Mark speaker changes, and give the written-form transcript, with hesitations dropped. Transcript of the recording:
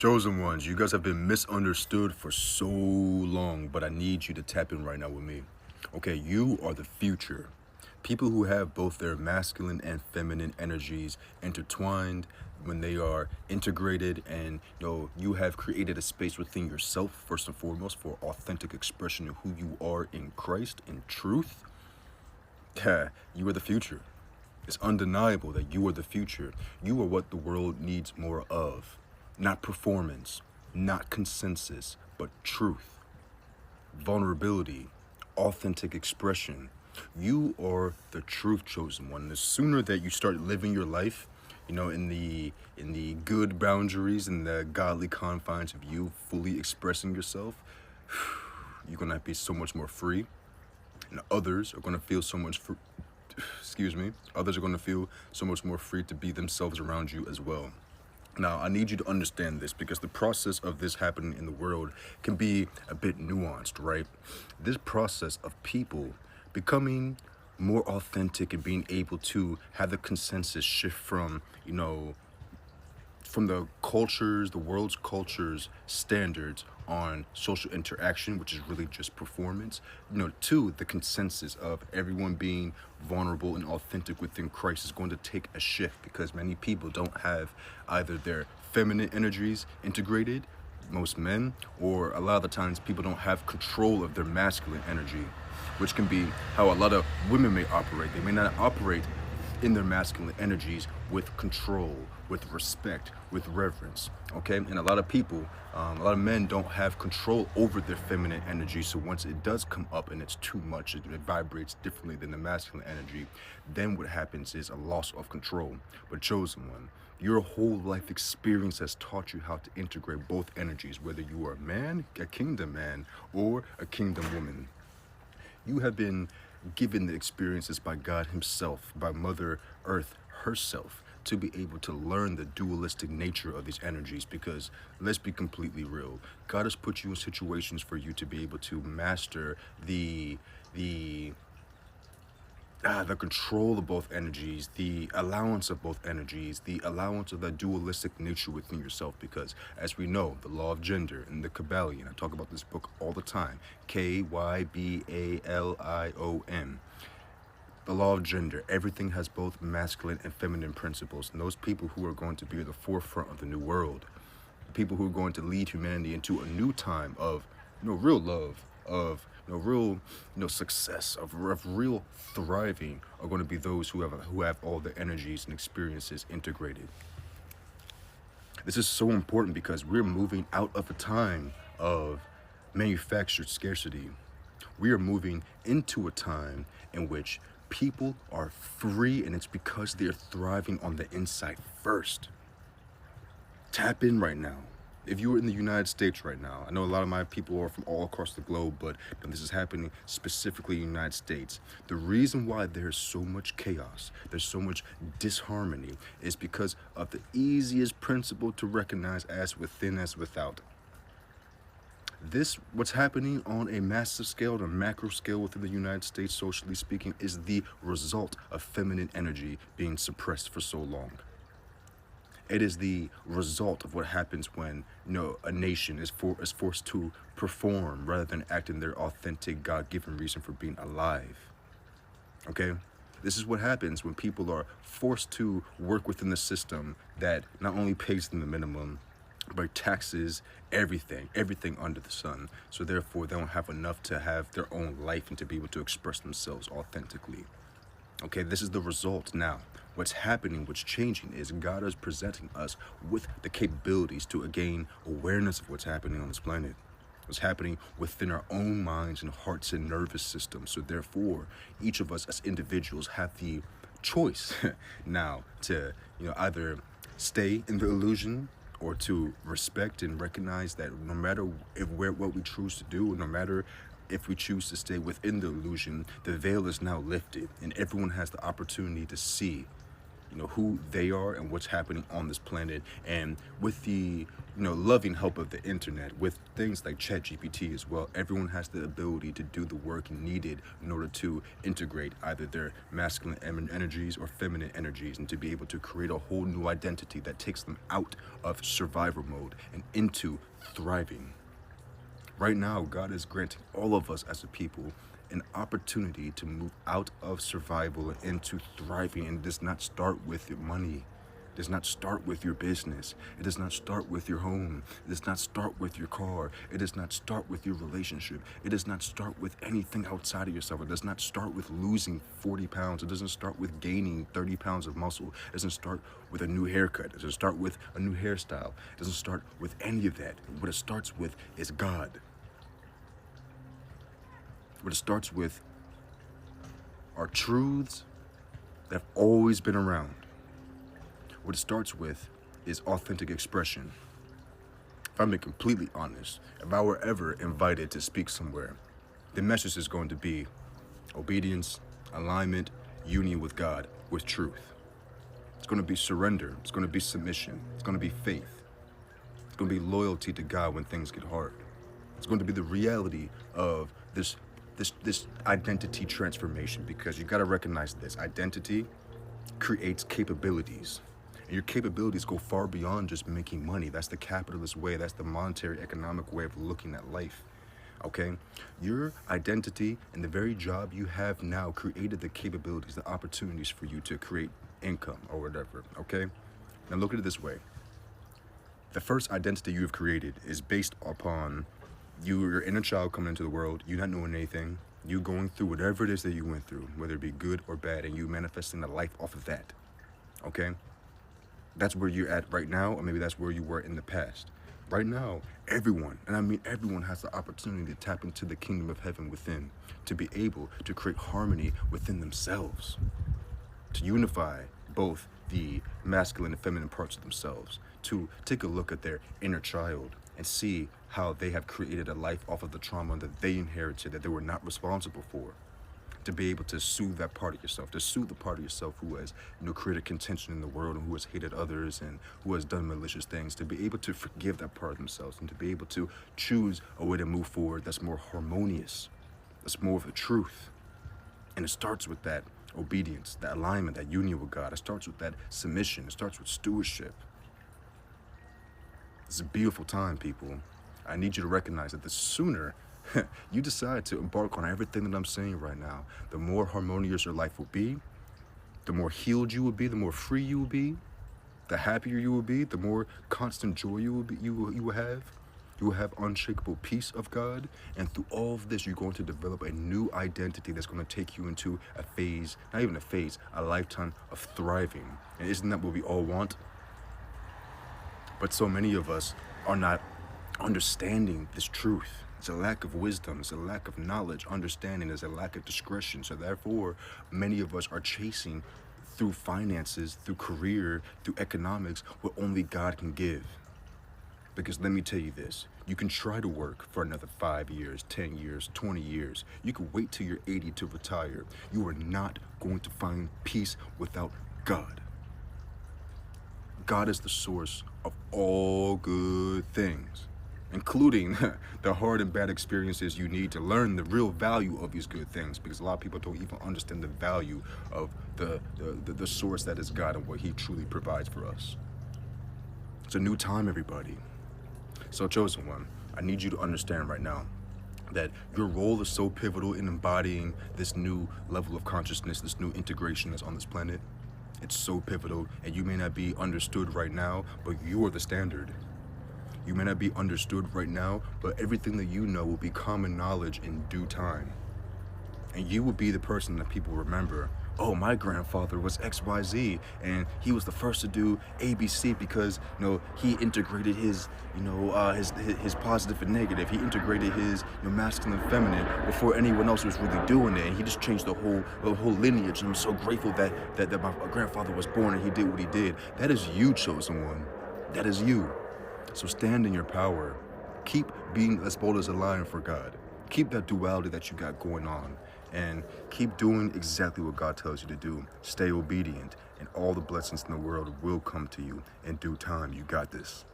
Speaker 1: Chosen ones, you guys have been misunderstood for so long, but I need you to tap in right now with me. Okay, you are the future. People who have both their masculine and feminine energies intertwined, when they are integrated, and you have created a space within yourself, first and foremost, for authentic expression of who you are in Christ, in truth. Yeah, you are the future. It's undeniable that you are the future. You are what the world needs more of. Not performance, not consensus, but truth, vulnerability, authentic expression. You are the truth, chosen one. The sooner that you start living your life, in the good boundaries and the godly confines of you fully expressing yourself, you're gonna be so much more free, and others are gonna feel so much free. Excuse me. Others are gonna feel so much more free to be themselves around you as well. Now, I need you to understand this because the process of this happening in the world can be a bit nuanced, right? This process of people becoming more authentic and being able to have the consensus shift from the cultures, the world's cultures, standards on social interaction, which is really just performance, to the consensus of everyone being vulnerable and authentic within Christ is going to take a shift because many people don't have either their feminine energies integrated, most men, or a lot of the times people don't have control of their masculine energy, which can be how a lot of women may operate. They may not operate in their masculine energies with control, with respect, with reverence, okay? And a lot of people, a lot of men don't have control over their feminine energy. So once it does come up and it's too much, it vibrates differently than the masculine energy, then what happens is a loss of control. But chosen one, your whole life experience has taught you how to integrate both energies, whether you are a man, a kingdom man, or a kingdom woman. You have been given the experiences by God Himself, by Mother Earth herself, to be able to learn the dualistic nature of these energies. Because let's be completely real, God has put you in situations for you to be able to master the control of both energies, the allowance of both energies, the allowance of the dualistic nature within yourself. Because as we know, the law of gender in the Kybalion, I talk about this book all the time, Kybalion. The law of gender, everything has both masculine and feminine principles. And those people who are going to be at the forefront of the new world, people who are going to lead humanity into a new time of real love, of real success, of real thriving, are going to be those who have all the energies and experiences integrated. This is so important because we're moving out of a time of manufactured scarcity. We are moving into a time in which people are free, and it's because they're thriving on the inside first. Tap in right now. If you're in the United States right now, I know a lot of my people are from all across the globe, but this is happening specifically in the United States. The reason why there's so much chaos, there's so much disharmony, is because of the easiest principle to recognize as within as without. What's happening on a massive scale, on a macro scale within the United States, socially speaking, is the result of feminine energy being suppressed for so long. It is the result of what happens when a nation is forced to perform rather than act in their authentic God-given reason for being alive. Okay? This is what happens when people are forced to work within the system that not only pays them the minimum, but taxes everything under the sun. So therefore, they don't have enough to have their own life and to be able to express themselves authentically. Okay, this is the result now. What's happening, what's changing, is God is presenting us with the capabilities to gain awareness of what's happening on this planet. What's happening within our own minds and hearts and nervous systems. So therefore, each of us as individuals have the choice now to, either stay in the illusion or to respect and recognize that no matter what we choose to do, no matter if we choose to stay within the illusion, the veil is now lifted and everyone has the opportunity to see who they are and what's happening on this planet. And with the loving help of the internet, with things like ChatGPT as well, everyone has the ability to do the work needed in order to integrate either their masculine energies or feminine energies, and to be able to create a whole new identity that takes them out of survival mode and into thriving. Right now, God is granting all of us as a people an opportunity to move out of survival and into thriving. And it does not start with your money. It does not start with your business. It does not start with your home. It does not start with your car. It does not start with your relationship. It does not start with anything outside of yourself. It does not start with losing 40 pounds. It doesn't start with gaining 30 pounds of muscle. It doesn't start with a new haircut. It doesn't start with a new hairstyle. It doesn't start with any of that. What it starts with is God. What it starts with are truths that have always been around. What it starts with is authentic expression. If I'm being completely honest, if I were ever invited to speak somewhere, the message is going to be obedience, alignment, union with God, with truth. It's going to be surrender. It's going to be submission. It's going to be faith. It's going to be loyalty to God when things get hard. It's going to be the reality of this identity transformation, because you got to recognize this. Identity creates capabilities, and your capabilities go far beyond just making money. That's the capitalist way. That's the monetary economic way of looking at life. Okay, your identity and the very job you have now created the capabilities, the opportunities for you to create income or whatever. Okay, now look at it this way. The first identity you have created is based upon your inner child coming into the world, you not knowing anything, you going through whatever it is that you went through, whether it be good or bad, and you manifesting the life off of that. Okay? That's where you're at right now, or maybe that's where you were in the past. Right now, everyone, and I mean everyone, has the opportunity to tap into the kingdom of heaven within, to be able to create harmony within themselves, to unify both the masculine and feminine parts of themselves, to take a look at their inner child and see how they have created a life off of the trauma that they inherited, that they were not responsible for. To be able to soothe that part of yourself, to soothe the part of yourself who has created contention in the world, and who has hated others, and who has done malicious things, to be able to forgive that part of themselves, and to be able to choose a way to move forward that's more harmonious, that's more of the truth. And it starts with that obedience, that alignment, that union with God. It starts with that submission. It starts with stewardship. It's a beautiful time, people. I need you to recognize that the sooner you decide to embark on everything that I'm saying right now, the more harmonious your life will be, the more healed you will be, the more free you will be, the happier you will be, the more constant joy you will have. You will have unshakable peace of God. And through all of this, you're going to develop a new identity that's going to take you into a phase, not even a phase, a lifetime of thriving. And isn't that what we all want? But so many of us are not understanding this truth. It's a lack of wisdom. It's a lack of knowledge, understanding. There's a lack of discretion. So therefore, many of us are chasing through finances, through career, through economics, what only God can give. Because let me tell you this, you can try to work for another 5 years, 10 years, 20 years. You can wait till you're 80 to retire. You are not going to find peace without God. God is the source of all good things, including the hard and bad experiences you need to learn the real value of these good things, because a lot of people don't even understand the value of the source that is God and what he truly provides for us. It's a new time, everybody. So, chosen one, I need you to understand right now that your role is so pivotal in embodying this new level of consciousness, this new integration that's on this planet. It's so pivotal, and you may not be understood right now, but you are the standard. You may not be understood right now, but everything that you know will be common knowledge in due time. And you will be the person that people remember. Oh, my grandfather was XYZ, and he was the first to do ABC because, he integrated his positive and negative. He integrated his masculine and feminine before anyone else was really doing it, and he just changed the whole lineage. And I'm so grateful that my grandfather was born and he did what he did. That is you, chosen one. That is you. So stand in your power. Keep being as bold as a lion for God. Keep that duality that you got going on. And keep doing exactly what God tells you to do. Stay obedient, and all the blessings in the world will come to you in due time. You got this.